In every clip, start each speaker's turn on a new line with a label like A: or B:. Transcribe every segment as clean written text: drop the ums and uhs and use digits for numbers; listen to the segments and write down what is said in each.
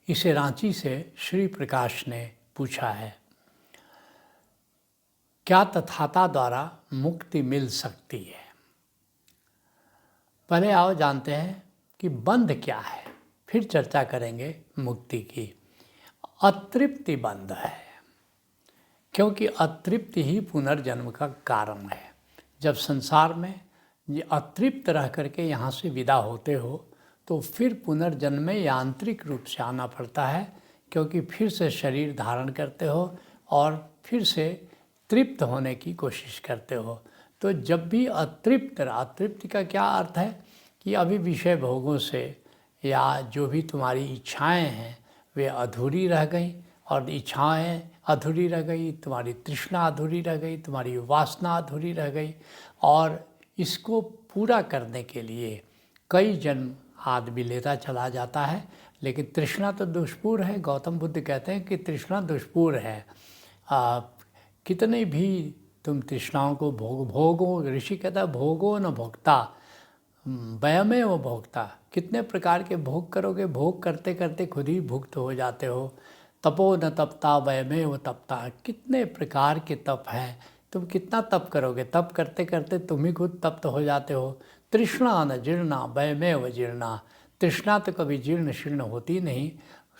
A: इसे रांची से श्री प्रकाश ने पूछा है। क्या तथाता द्वारा मुक्ति मिल सकती है? पहले आओ जानते हैं कि बंध क्या है, फिर चर्चा करेंगे मुक्ति की। अतृप्ति बंध है, क्योंकि अतृप्ति ही पुनर्जन्म का कारण है। जब संसार में ये अतृप्त रह करके यहाँ से विदा होते हो तो फिर पुनर्जन्म में यांत्रिक रूप से आना पड़ता है, क्योंकि फिर से शरीर धारण करते हो और फिर से तृप्त होने की कोशिश करते हो। तो जब भी अतृप्ति का क्या अर्थ है कि अभी विषय भोगों से या जो भी तुम्हारी इच्छाएं हैं वे अधूरी रह गई, और इच्छाएं अधूरी रह गई, तुम्हारी तृष्णा अधूरी रह गई, तुम्हारी वासना अधूरी रह गई, और इसको पूरा करने के लिए कई जन्म आदमी लेता चला जाता है। लेकिन तृष्णा तो दुष्पूर है। गौतम बुद्ध कहते हैं कि तृष्णा दुष्पूर है। कितने भी तुम तृष्णाओं को भोगो, ऋषि कहता है भोगो न भोक्ता वयमे वो भोक्ता। कितने प्रकार के भोग करोगे, भोग करते करते खुद ही भुक्त हो जाते हो। तपो न तपता वयमे वो तपता। कितने प्रकार के तप हैं, तुम कितना तप करोगे, तप करते करते तुम ही खुद तप्त हो जाते हो। तृष्णा न जीर्णा वयमे वो जीर्णा। तृष्णा तो कभी जीर्ण शीर्ण होती नहीं,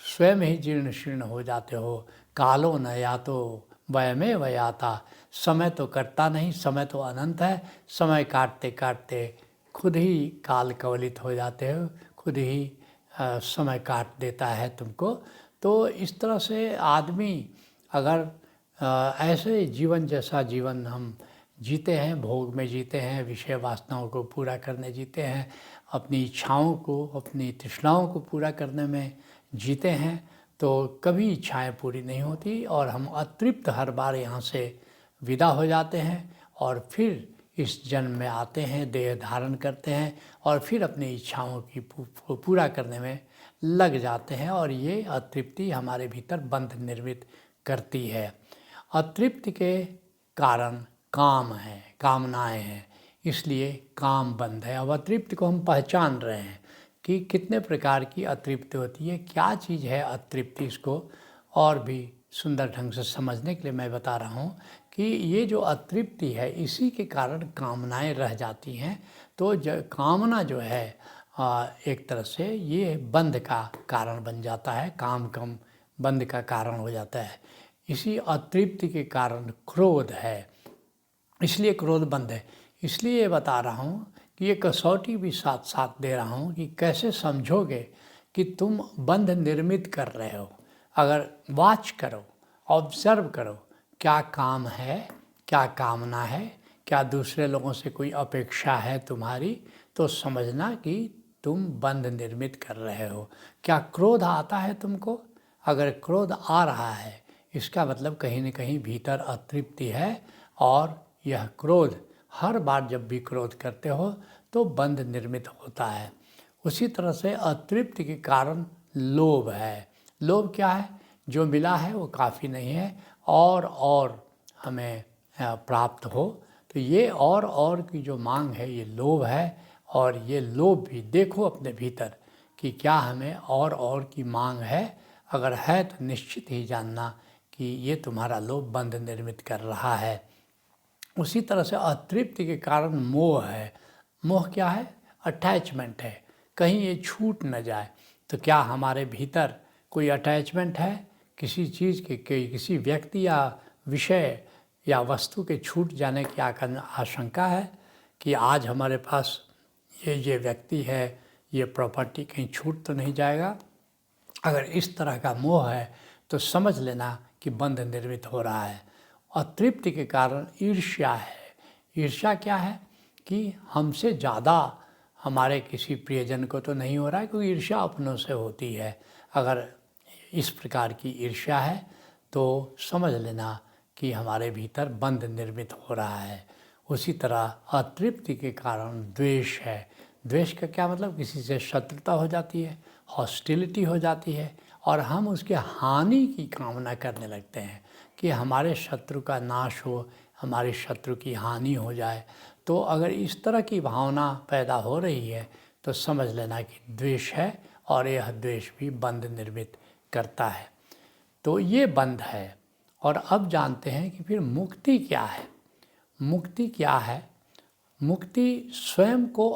A: स्वयं ही जीर्ण शीर्ण हो जाते हो। कालो न यातो वयमे व याता। समय तो कटता नहीं, समय तो अनंत है। समय काटते काटते खुद ही काल कवलित हो जाते हो, खुद ही समय काट देता है तुमको। तो इस तरह से आदमी अगर ऐसे जीवन जैसा जीवन हम जीते हैं, भोग में जीते हैं, विषय वासनाओं को पूरा करने जीते हैं, अपनी इच्छाओं को, अपनी तृष्णाओं को पूरा करने में जीते हैं, तो कभी इच्छाएं पूरी नहीं होती और हम अतृप्त हर बार यहाँ से विदा हो जाते हैं और फिर इस जन्म में आते हैं, देह धारण करते हैं और फिर अपनी इच्छाओं की पूरा करने में लग जाते हैं, और ये अतृप्ति हमारे भीतर बंध निर्मित करती है। अतृप्ति के कारण काम है, कामनाएं हैं, इसलिए काम बंध है। अब अतृप्ति को हम पहचान रहे हैं कि कितने प्रकार की अतृप्ति होती है, क्या चीज़ है अतृप्ति। इसको और भी सुंदर ढंग से समझने के लिए मैं बता रहा हूँ कि ये जो अतृप्ति है इसी के कारण कामनाएं रह जाती हैं। तो कामना जो है एक तरह से ये बंध का कारण बन जाता है, काम बंध का कारण हो जाता है। इसी अतृप्ति के कारण क्रोध है, इसलिए क्रोध बंध है। इसलिए ये बता रहा हूँ कि ये कसौटी भी साथ साथ दे रहा हूँ कि कैसे समझोगे कि तुम बंध निर्मित कर रहे हो। अगर वॉच करो, ऑब्जर्व करो, क्या काम है, क्या कामना है, क्या दूसरे लोगों से कोई अपेक्षा है तुम्हारी, तो समझना कि तुम बंध निर्मित कर रहे हो। क्या क्रोध आता है तुमको? अगर क्रोध आ रहा है इसका मतलब कहीं न कहीं भीतर अतृप्ति है, और यह क्रोध हर बार जब भी क्रोध करते हो तो बंध निर्मित होता है। उसी तरह से अतृप्ति के कारण लोभ है। लोभ क्या है? जो मिला है वो काफ़ी नहीं है, और हमें प्राप्त हो, तो ये और की जो मांग है ये लोभ है। और ये लोभ भी देखो अपने भीतर कि क्या हमें और की मांग है। अगर है तो निश्चित ही जानना कि ये तुम्हारा लोभ बंध निर्मित कर रहा है। उसी तरह से अतृप्ति के कारण मोह है। मोह क्या है? अटैचमेंट है, कहीं ये छूट न जाए। तो क्या हमारे भीतर कोई अटैचमेंट है किसी चीज़ के, किसी व्यक्ति या विषय या वस्तु के छूट जाने की आशंका है कि आज हमारे पास ये व्यक्ति है, ये प्रॉपर्टी कहीं छूट तो नहीं जाएगा? अगर इस तरह का मोह है तो समझ लेना कि बंध निर्मित हो रहा है। अतृप्ति के कारण ईर्ष्या है। ईर्ष्या क्या है? कि हमसे ज़्यादा हमारे किसी प्रियजन को तो नहीं हो रहा है, क्योंकि ईर्ष्या अपनों से होती है। अगर इस प्रकार की ईर्ष्या है तो समझ लेना कि हमारे भीतर बंध निर्मित हो रहा है। उसी तरह अतृप्ति के कारण द्वेष है। द्वेष का क्या मतलब? किसी से शत्रुता हो जाती है, हॉस्टिलिटी हो जाती है, और हम उसके हानि की कामना करने लगते हैं कि हमारे शत्रु का नाश हो, हमारे शत्रु की हानि हो जाए। तो अगर इस तरह की भावना पैदा हो रही है तो समझ लेना कि द्वेष है, और यह द्वेष भी बंध निर्मित करता है। तो ये बंध है। और अब जानते हैं कि फिर मुक्ति क्या है। मुक्ति क्या है? मुक्ति स्वयं को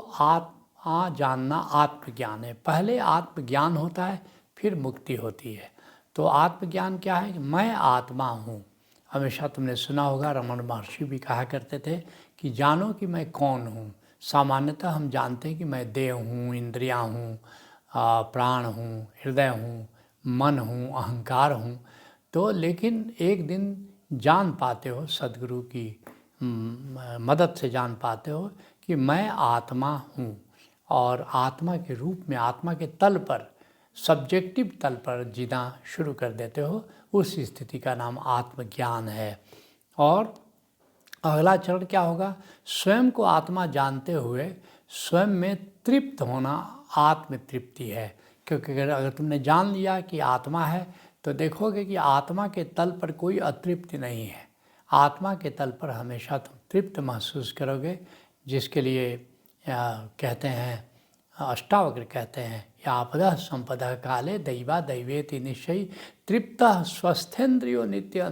A: जानना आत्मज्ञान है। पहले आत्मज्ञान होता है, फिर मुक्ति होती है। तो आत्मज्ञान क्या है? मैं आत्मा हूँ। हमेशा तुमने सुना होगा, रमण महर्षि भी कहा करते थे कि जानो कि मैं कौन हूँ। सामान्यतः हम जानते हैं कि मैं देह हूँ, इंद्रियाँ हूँ, प्राण हूँ, हृदय हूँ, मन हूँ, अहंकार हूँ। तो लेकिन एक दिन जान पाते हो, सद्गुरु की मदद से जान पाते हो कि मैं आत्मा हूँ। और आत्मा के रूप में, आत्मा के तल पर, सब्जेक्टिव तल पर जीना शुरू कर देते हो। उस स्थिति का नाम आत्मज्ञान है। और अगला चरण क्या होगा? स्वयं को आत्मा जानते हुए स्वयं में तृप्त होना आत्म तृप्ति है। क्योंकि अगर तुमने जान लिया कि आत्मा है तो देखोगे कि आत्मा के तल पर कोई अतृप्ति नहीं है। आत्मा के तल पर हमेशा तुम तृप्त महसूस करोगे, जिसके लिए कहते हैं, अष्टावक्र कहते हैं, यापदः संपदः काले दैवा दैवेति निश्चयी तृप्तः स्वस्थेन्द्रियो नित्य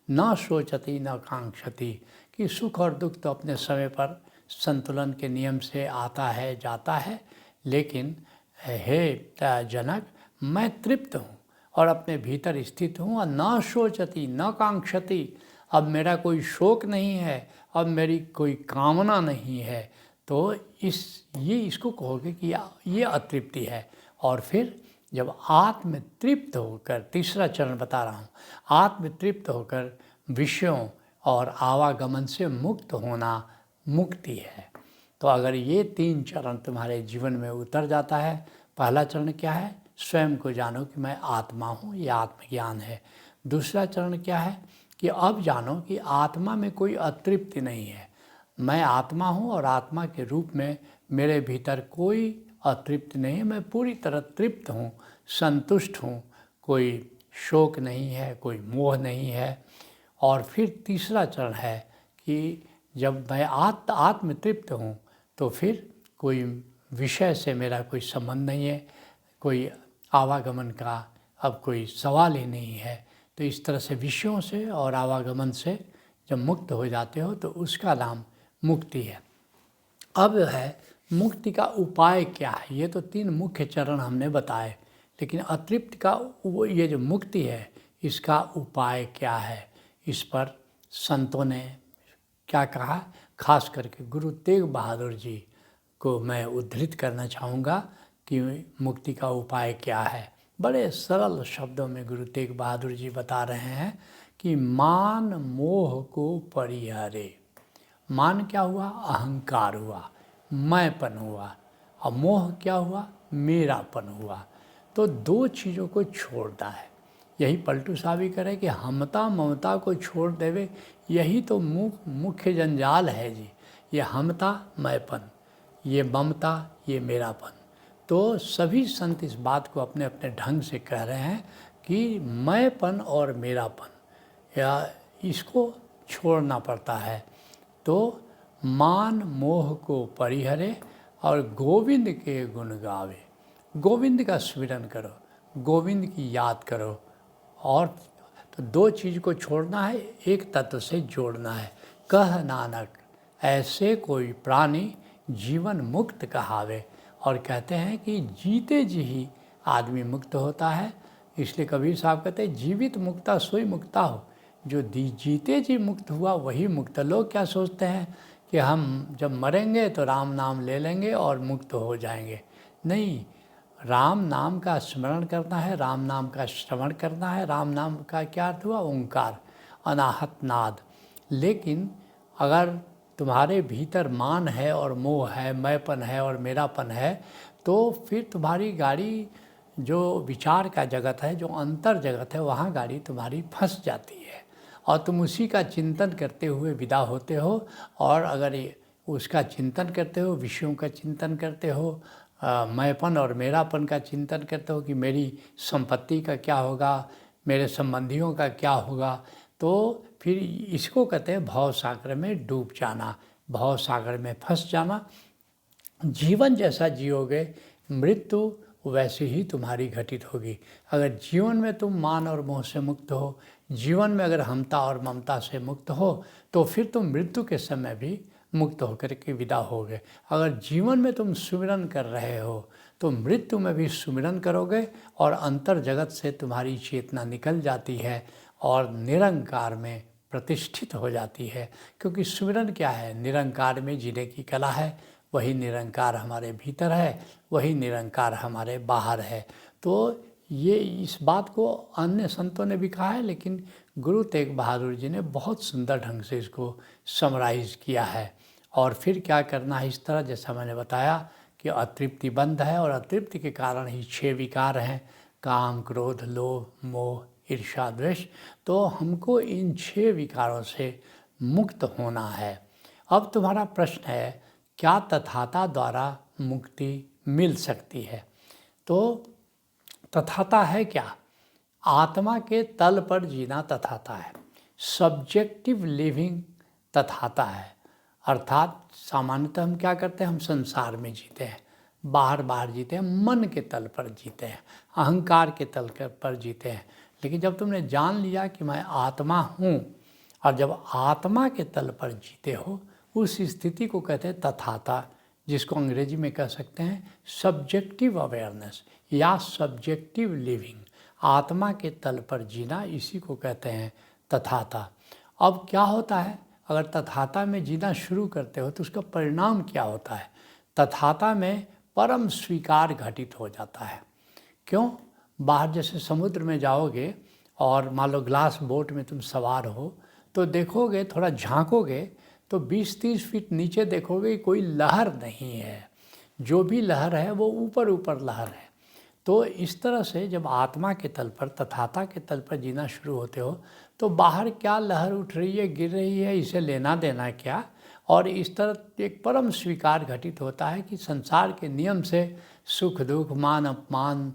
A: न शोचति न कांक्षति। कि सुख और दुख तो अपने समय पर संतुलन के नियम से आता है, जाता है, लेकिन हे जनक, मैं तृप्त हूँ और अपने भीतर स्थित हूँ। और न शोचति न कांक्षति, अब मेरा कोई शोक नहीं है, अब मेरी कोई कामना नहीं है। तो इसको कहोगे कि ये अतृप्ति है। और फिर जब आत्मतृप्त होकर, तीसरा चरण बता रहा हूँ, आत्मतृप्त होकर विषयों और आवागमन से मुक्त होना मुक्ति है। तो अगर ये 3 चरण तुम्हारे जीवन में उतर जाता है, पहला चरण क्या है? स्वयं को जानो कि मैं आत्मा हूँ, ये आत्मज्ञान है। दूसरा चरण क्या है? कि अब जानो कि आत्मा में कोई अतृप्ति नहीं है। मैं आत्मा हूँ और आत्मा के रूप में मेरे भीतर कोई अतृप्ति नहीं है। मैं पूरी तरह तृप्त हूँ, संतुष्ट हूँ, कोई शोक नहीं है, कोई मोह नहीं है। और फिर तीसरा चरण है कि जब मैं आत्मतृप्त हूँ तो फिर कोई विषय से मेरा कोई संबंध नहीं है, कोई आवागमन का अब कोई सवाल ही नहीं है। तो इस तरह से विषयों से और आवागमन से जब मुक्त हो जाते हो तो उसका नाम मुक्ति है। अब है मुक्ति का उपाय क्या है। ये तो 3 मुख्य चरण हमने बताए, लेकिन अतृप्त का ये जो मुक्ति है, इसका उपाय क्या है, इस पर संतों ने क्या कहा। खास करके गुरु तेग बहादुर जी को मैं उद्धृत करना चाहूँगा कि मुक्ति का उपाय क्या है। बड़े सरल शब्दों में गुरु तेग बहादुर जी बता रहे हैं कि मान मोह को परिहरे। मान क्या हुआ? अहंकार हुआ, मैंपन हुआ। और मोह क्या हुआ? मेरापन हुआ। तो 2 चीज़ों को छोड़ना है। यही पलटू साहब करे कि हमता ममता को छोड़ देवे, यही तो मुख्य जंजाल है जी। ये हमता मैंपन, ये ममता, ये मेरापन। तो सभी संत इस बात को अपने अपने ढंग से कह रहे हैं कि मैंपन और मेरापन या इसको छोड़ना पड़ता है। तो मान मोह को परिहरे और गोविंद के गुण गावे। गोविंद का स्मरण करो, गोविंद की याद करो। और तो 2 चीज़ को छोड़ना है, एक तत्व से जोड़ना है। कह नानक ऐसे कोई प्राणी जीवन मुक्त कहावे। और कहते हैं कि जीते जी ही आदमी मुक्त होता है। इसलिए कबीर साहब कहते हैं जीवित मुक्ता सोई मुक्ता हो। जो जीते जी मुक्त हुआ वही मुक्त। लोग क्या सोचते हैं कि हम जब मरेंगे तो राम नाम ले लेंगे और मुक्त हो जाएंगे। नहीं, राम नाम का स्मरण करना है, राम नाम का श्रवण करना है। राम नाम का क्या अर्थ हुआ? ओंकार, अनाहत नाद। लेकिन अगर तुम्हारे भीतर मान है और मोह है, मैंपन है और मेरापन है, तो फिर तुम्हारी गाड़ी जो विचार का जगत है, जो अंतर जगत है, वहाँ गाड़ी तुम्हारी फंस जाती है और तुम उसी का चिंतन करते हुए विदा होते हो। और अगर उसका चिंतन करते हो, विषयों का चिंतन करते हो, मैंपन और मेरापन का चिंतन करते हो कि मेरी संपत्ति का क्या होगा, मेरे संबंधियों का क्या होगा, तो फिर इसको कहते हैं भव सागर में डूब जाना, भव सागर में फंस जाना। जीवन जैसा जियोगे, मृत्यु वैसी ही तुम्हारी घटित होगी। अगर जीवन में तुम मान और मोह से मुक्त हो, जीवन में अगर हमता और ममता से मुक्त हो, तो फिर तुम मृत्यु के समय भी मुक्त होकर के विदा होगे। अगर जीवन में तुम सुमिरन कर रहे हो तो मृत्यु में भी सुमिरन करोगे और अंतर जगत से तुम्हारी चेतना निकल जाती है और निरंकार में प्रतिष्ठित हो जाती है। क्योंकि सुमिरन क्या है? निरंकार में जीने की कला है। वही निरंकार हमारे भीतर है, वही निरंकार हमारे बाहर है। तो ये इस बात को अन्य संतों ने भी कहा है, लेकिन गुरु तेग बहादुर जी ने बहुत सुंदर ढंग से इसको समराइज़ किया है। और फिर क्या करना है इस तरह, जैसा मैंने बताया कि अतृप्ति बंध है और अतृप्ति के कारण ही 6 विकार हैं, काम, क्रोध, लोभ, मोह, ईर्ष्या, द्वेष। तो हमको इन 6 विकारों से मुक्त होना है। अब तुम्हारा प्रश्न है, क्या तथाता द्वारा मुक्ति मिल सकती है? तो तथाता है क्या? आत्मा के तल पर जीना तथाता है। सब्जेक्टिव लिविंग तथाता है। अर्थात सामान्यतः हम क्या करते हैं? हम संसार में जीते हैं, बाहर जीते हैं, मन के तल पर जीते हैं, अहंकार के तल पर जीते हैं। लेकिन जब तुमने जान लिया कि मैं आत्मा हूँ, और जब आत्मा के तल पर जीते हो, उस स्थिति को कहते हैं तथाता, जिसको अंग्रेजी में कह सकते हैं सब्जेक्टिव अवेयरनेस या सब्जेक्टिव लिविंग। आत्मा के तल पर जीना, इसी को कहते हैं तथाता। अब क्या होता है? अगर तथाता में जीना शुरू करते हो तो उसका परिणाम क्या होता है? तथाता में परम स्वीकार घटित हो जाता है। क्यों? बाहर जैसे समुद्र में जाओगे और मान लो ग्लास बोट में तुम सवार हो, तो देखोगे, थोड़ा झांकोगे तो 20-30 फीट नीचे देखोगे कोई लहर नहीं है। जो भी लहर है वो ऊपर ऊपर लहर है। तो इस तरह से जब आत्मा के तल पर, तथाता के तल पर जीना शुरू होते हो, तो बाहर क्या लहर उठ रही है, गिर रही है, इसे लेना देना क्या। और इस तरह एक परम स्वीकार घटित होता है कि संसार के नियम से सुख दुख, मान अपमान,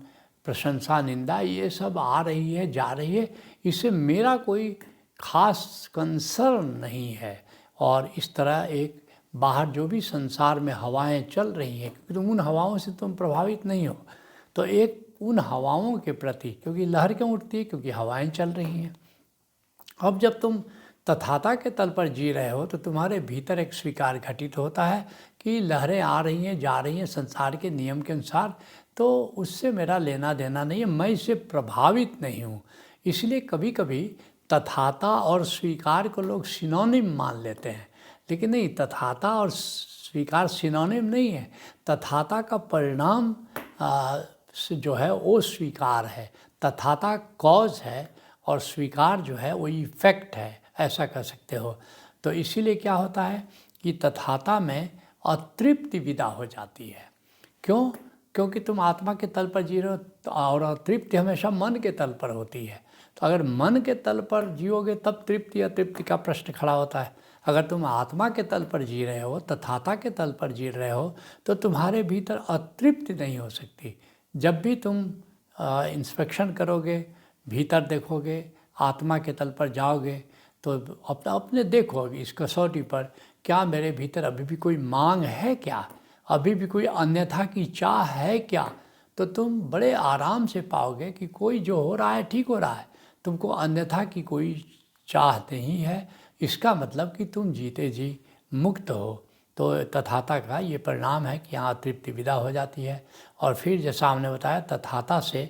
A: प्रशंसा निंदा, ये सब आ रही है, जा रही है, इससे मेरा कोई खास कंसर्न नहीं है। और इस तरह एक बाहर जो भी संसार में हवाएं चल रही हैं, क्योंकि तुम उन हवाओं से तुम प्रभावित नहीं हो, तो एक उन हवाओं के प्रति, क्योंकि लहर क्यों उठती है? क्योंकि हवाएं चल रही हैं। अब जब तुम तथाता के तल पर जी रहे हो तो तुम्हारे भीतर एक स्वीकार घटित होता है कि लहरें आ रही हैं, जा रही हैं संसार के नियम के अनुसार, तो उससे मेरा लेना देना नहीं है, मैं इससे प्रभावित नहीं हूँ। इसलिए कभी कभी तथाता और स्वीकार को लोग सिनोनिम मान लेते हैं, लेकिन नहीं, तथाता और स्वीकार सिनोनिम नहीं है। तथाता का परिणाम जो है वो स्वीकार है। तथाता कॉज है और स्वीकार जो है वो इफेक्ट है, ऐसा कह सकते हो। तो इसीलिए क्या होता है कि तथाता में अतृप्ति विदा हो जाती है। क्यों? क्योंकि तुम आत्मा के तल पर जी रहे हो, और अतृप्ति हमेशा मन के तल पर होती है। तो अगर मन के तल पर जियोगे तब तृप्ति अतृप्ति का प्रश्न खड़ा होता है। अगर तुम आत्मा के तल पर जी रहे हो, तथाता के तल पर जी रहे हो, तो तुम्हारे भीतर अतृप्ति नहीं हो सकती। जब भी तुम इंस्पेक्शन करोगे, भीतर देखोगे, आत्मा के तल पर जाओगे, तो अपने देखोगे इस कसौटी पर, क्या मेरे भीतर अभी भी कोई मांग है क्या? अभी भी कोई अन्यथा की चाह है क्या? तो तुम बड़े आराम से पाओगे कि कोई जो हो रहा है ठीक हो रहा है, तुमको अन्यथा की कोई चाह नहीं है। इसका मतलब कि तुम जीते जी मुक्त हो। तो तथाता का ये परिणाम है कि यहाँ तृप्ति विदा हो जाती है। और फिर जैसा हमने बताया, तथाता से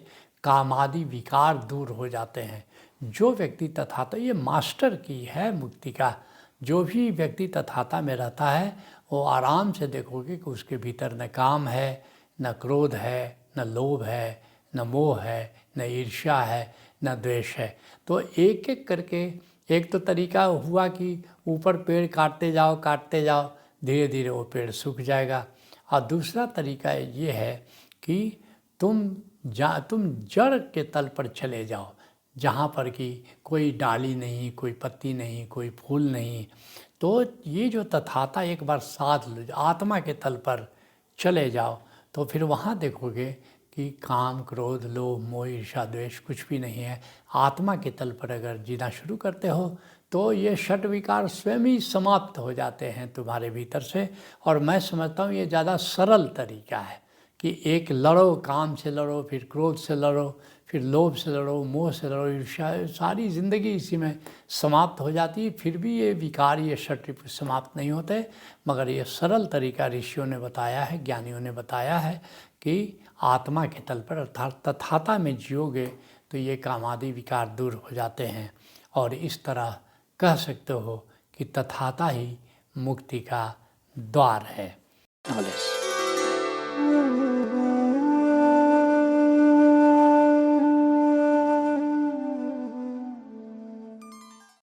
A: कामादि विकार दूर हो जाते हैं। जो व्यक्ति तथाता, ये मास्टर की है मुक्ति का, जो भी व्यक्ति तथाता में रहता है वो आराम से देखोगे कि उसके भीतर न काम है, न क्रोध है, न लोभ है, न मोह है, न ईर्ष्या है, न द्वेष है। तो एक एक करके, एक तो तरीका हुआ कि ऊपर पेड़ काटते जाओ, धीरे धीरे वो पेड़ सूख जाएगा। और दूसरा तरीका ये है कि तुम जड़ के तल पर चले जाओ, जहाँ पर कि कोई डाली नहीं, कोई पत्ती नहीं, कोई फूल नहीं। तो ये जो तथाता एक बार साथ लो, आत्मा के तल पर चले जाओ, तो फिर वहाँ देखोगे कि काम, क्रोध, लोभ, मोह, ईर्ष्या, द्वेष कुछ भी नहीं है। आत्मा के तल पर अगर जीना शुरू करते हो तो ये षट विकार स्वयं ही समाप्त हो जाते हैं तुम्हारे भीतर से। और मैं समझता हूँ ये ज़्यादा सरल तरीका है, कि एक लड़ो, काम से लड़ो, फिर क्रोध से लड़ो, फिर लोभ से लड़ो, मोह से लड़ो, ईर्ष्या, सारी ज़िंदगी इसी में समाप्त हो जाती है। फिर भी ये विकार, ये षट्रिपुट समाप्त नहीं होते। मगर ये सरल तरीका ऋषियों ने बताया है, ज्ञानियों ने बताया है कि आत्मा के तल पर अर्थात तथाता में जियोगे तो ये कामादि विकार दूर हो जाते हैं। और इस तरह कह सकते हो कि तथाता ही मुक्ति का द्वार है। नॉलेज।